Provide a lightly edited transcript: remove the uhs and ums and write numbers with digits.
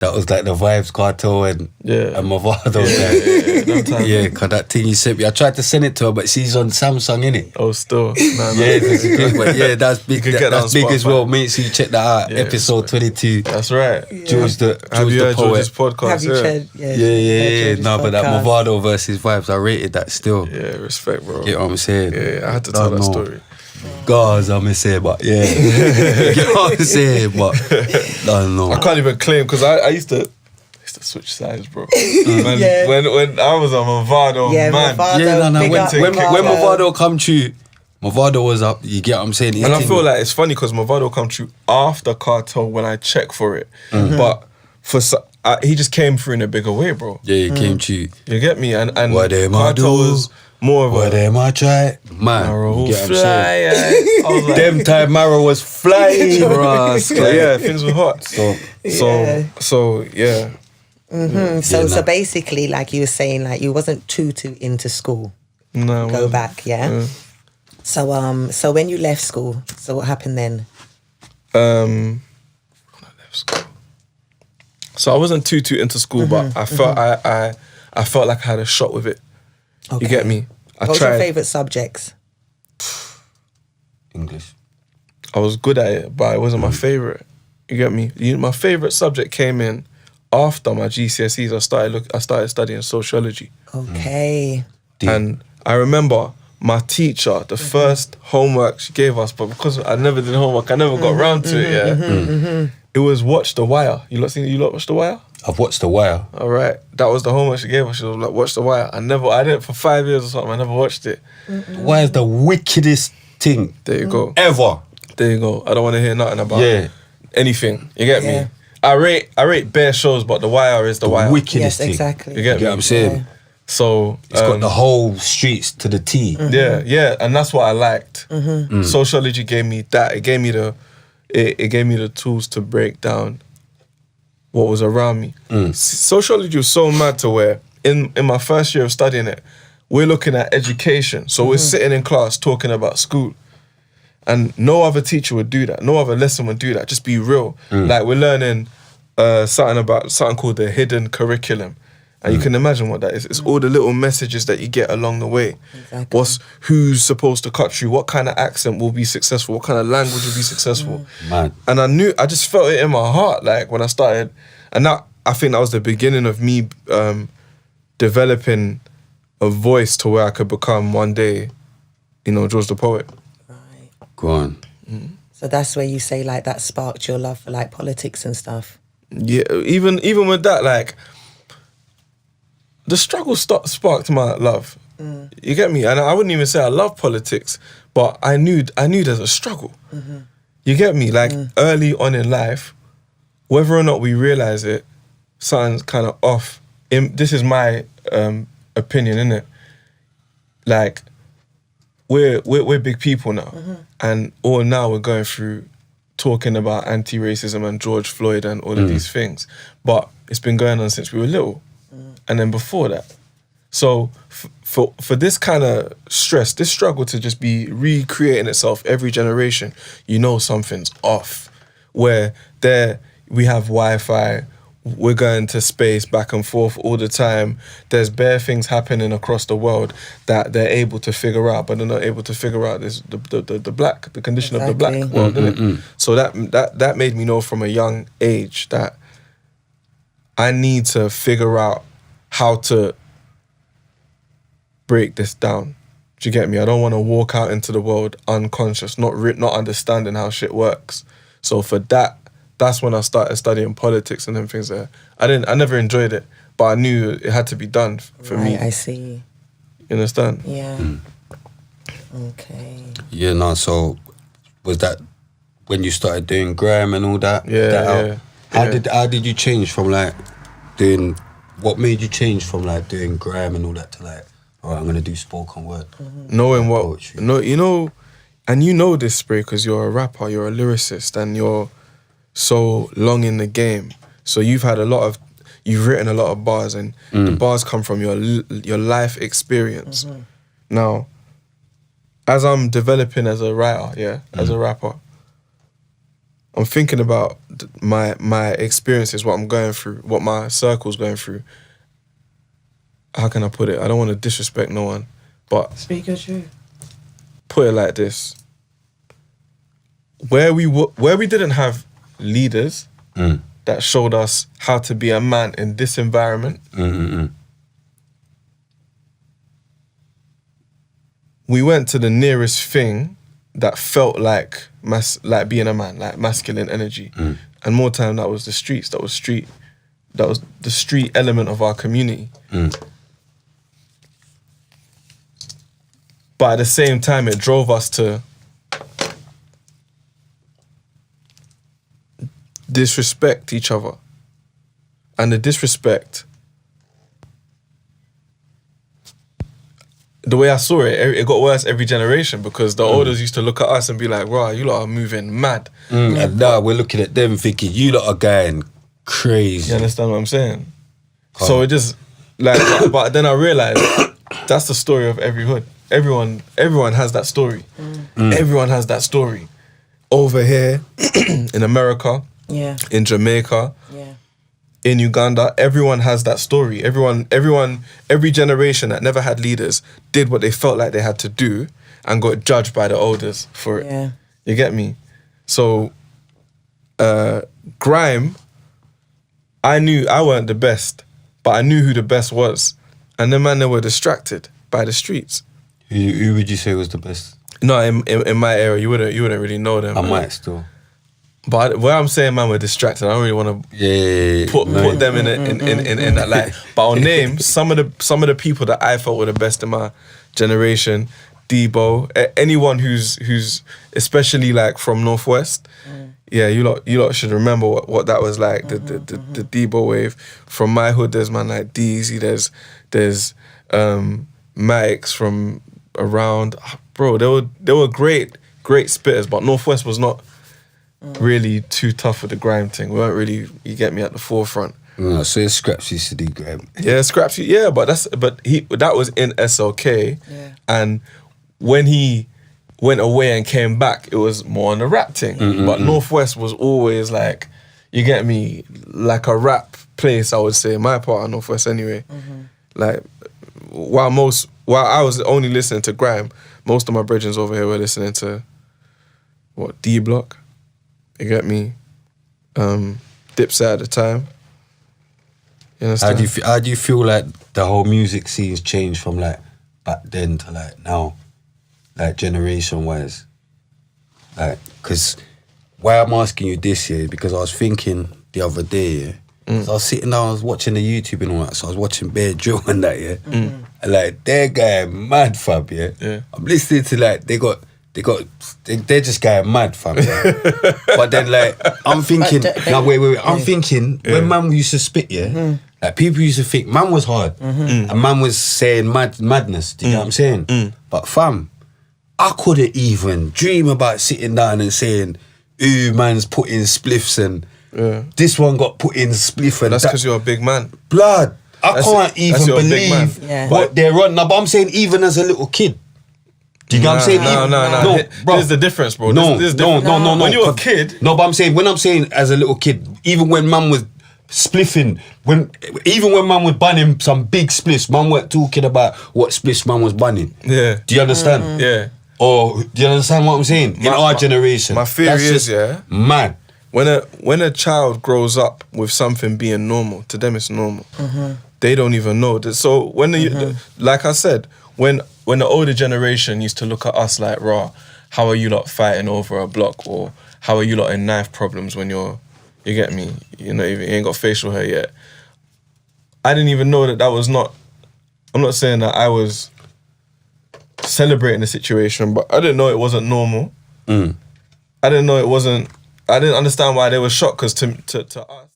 That was like the Vybz Kartel and Movado. Yeah, because that thing you sent me, I tried to send it to her, but she's on Samsung, innit? Oh, still. Yeah, that's big. That's big as well. Make sure you check that out. Episode 22. That's right. George the Have you heard poet. George's podcast? Have you checked? Yeah. No, but that Movado versus Vybz, I rated that still. Yeah, respect, bro. Get what I'm saying? Yeah, I had to tell that story. God, I'm saying, but yeah. You know what I'm saying, but no. I can't even claim because I used to switch sides, bro. When I was a Movado man. When Movado come true, Movado was up. You get what I'm saying? And I feel like it's funny because Movado come true after Kartel when I check for it, but he just came through in a bigger way, bro. Yeah, he came true. You get me? And what them I do? Kartel was more of what them I try? Man, Marrow you get what I'm fly. saying? I was like, them time Marrow was flying, bro. Yeah, things were hot. So yeah. So basically, like you were saying, like you wasn't too into school. No. Go back, yeah. So when you left school, so what happened then? When I left school. So I wasn't too into school, but I felt I felt like I had a shot with it. Okay. You get me? What was your favourite subjects? English. I was good at it, but it wasn't my favourite. You get me? My favourite subject came in after my GCSEs. I started studying sociology. Okay. And I remember my teacher, the first homework she gave us, but because I never did homework, I never got round to it. It was Watch The Wire. You lot watch The Wire? I've watched The Wire. All right, that was the homework she gave us. She was like, watch The Wire. I did it for 5 years or something. I never watched it. Wire is the wickedest thing. There you go. Ever. There you go. I don't want to hear nothing about anything. You get me? I rate bare shows, but The Wire is the Wire. Wickedest thing. Exactly. You get what I'm saying? Yeah. So it's got the whole streets to the T. Yeah, and that's what I liked. Sociology gave me that. It gave me the tools to break down what was around me. Sociology was so mad to where in my first year of studying it, we're looking at education. So we're sitting in class talking about school. And no other teacher would do that. No other lesson would do that. Just be real. Like we're learning something called the hidden curriculum. And you can imagine what that is. It's all the little messages that you get along the way. Exactly. Who's supposed to cut you? What kind of accent will be successful? What kind of language will be successful? Man. And I just felt it in my heart, like when I started. And I think that was the beginning of me developing a voice to where I could become one day, George the poet. Right. Go on. So that's where you say like that sparked your love for like politics and stuff. Yeah, even with that, like the struggle sparked my love. You get me? And I wouldn't even say I love politics, but I knew there's a struggle. You get me? Like early on in life, whether or not we realize it, something's kind of off. This is my opinion, innit? Like we're big people now, and all now we're going through talking about anti-racism and George Floyd and all of these things, but it's been going on since we were little, and then before that. So for this kind of stress, this struggle to just be recreating itself every generation, something's off. Where we have Wi-Fi, we're going to space back and forth all the time. There's bare things happening across the world that they're able to figure out, but they're not able to figure out the condition of the black world, innit? So that made me know from a young age that I need to figure out how to break this down. Do you get me? I don't want to walk out into the world unconscious, not understanding how shit works. So for that's when I started studying politics and them things there. I never enjoyed it, but I knew it had to be done for me. I see. You understand? Yeah. Okay. Yeah, no, so was that when you started doing Grime and all that? Yeah. How did you change from like doing, what made you change from like doing Grime and all that to like, all right, I'm gonna do spoken word? Knowing what, poetry. and this, Spray, because you're a rapper, you're a lyricist, and you're so long in the game. So you've written a lot of bars, and the bars come from your life experience. Now, as I'm developing as a writer, as a rapper, I'm thinking about my experiences, what I'm going through, what my circle's going through. How can I put it? I don't want to disrespect no one, but Speak your truth. put it like this: where we didn't have leaders that showed us how to be a man in this environment, we went to the nearest thing that felt like being a man, like masculine energy. And more time that was the streets, that was the street element of our community. But at the same time, it drove us to disrespect each other. And the disrespect, the way I saw it, it got worse every generation, because the elders used to look at us and be like, "Wow, you lot are moving mad." And now we're looking at them thinking, you lot are going crazy. You understand what I'm saying? So it just, like, but then I realized that's the story of every hood. Everyone has that story. Everyone has that story. Over here, in America, in Jamaica, in Uganda, everyone has that story. Every generation that never had leaders did what they felt like they had to do and got judged by the elders for it. Yeah. You get me? So, Grime, I knew I weren't the best, but I knew who the best was. And the man, they were distracted by the streets. Who would you say was the best? No, in my area, you wouldn't really know them. I might still. But where I'm saying, man, we're distracted. I don't really want to put them in that light. But on name, some of the people that I felt were the best in my generation, Debo, anyone who's especially like from Northwest. Yeah, you lot should remember what that was like. The Debo wave. From my hood, there's man like Deezy. There's Maddox from around. Bro, they were great spitters, but Northwest was not really too tough with the grime thing. We weren't really, you get me, at the forefront. No, so Scraps used to do grime. Yeah, Scraps. Yeah, but that was in SLK, and when he went away and came back, it was more on the rap thing. But Northwest was always like, you get me, like a rap place. I would say my part of Northwest anyway. Like while I was only listening to grime, most of my brethren over here were listening to D Block. You get me? Dipset at the time. You understand? How do you feel like the whole music scene's changed from like back then to like now? Like generation wise? Like, because why I'm asking you this year, because I was thinking the other day, so I was sitting down, I was watching the YouTube and all that, so I was watching Bear Drill and that, and like, they're going mad, fam, I'm listening to like, they're just going mad, fam, But then like, I'm thinking, wait, I'm thinking, when man used to spit, like people used to think man was hard, and man was saying madness, do you know what I'm saying? But fam, I couldn't even dream about sitting down and saying, ooh, man's put in spliffs and this one got put in spliff and that's because you're a big man. Blood, I can't even believe what they're on. No, but I'm saying even as a little kid. Do you know what I'm saying? No, bro. There's the difference, bro. No. When you're a kid. No, but when I'm saying as a little kid, even when man was spliffing, even when man was banning some big spliffs, man weren't talking about what spliffs man was banning. Yeah. Do you understand? Yeah. Or do you understand what I'm saying? In our generation. My theory is, mad. When a child grows up with something being normal, to them it's normal. They don't even know. So when like I said, when the older generation used to look at us like, raw, how are you lot fighting over a block? Or how are you lot in knife problems when you get me? You know, you ain't got facial hair yet. I didn't even know that was not, I'm not saying that I was celebrating the situation, but I didn't know it wasn't normal. I didn't know it wasn't, I didn't understand why they were shocked, because to us,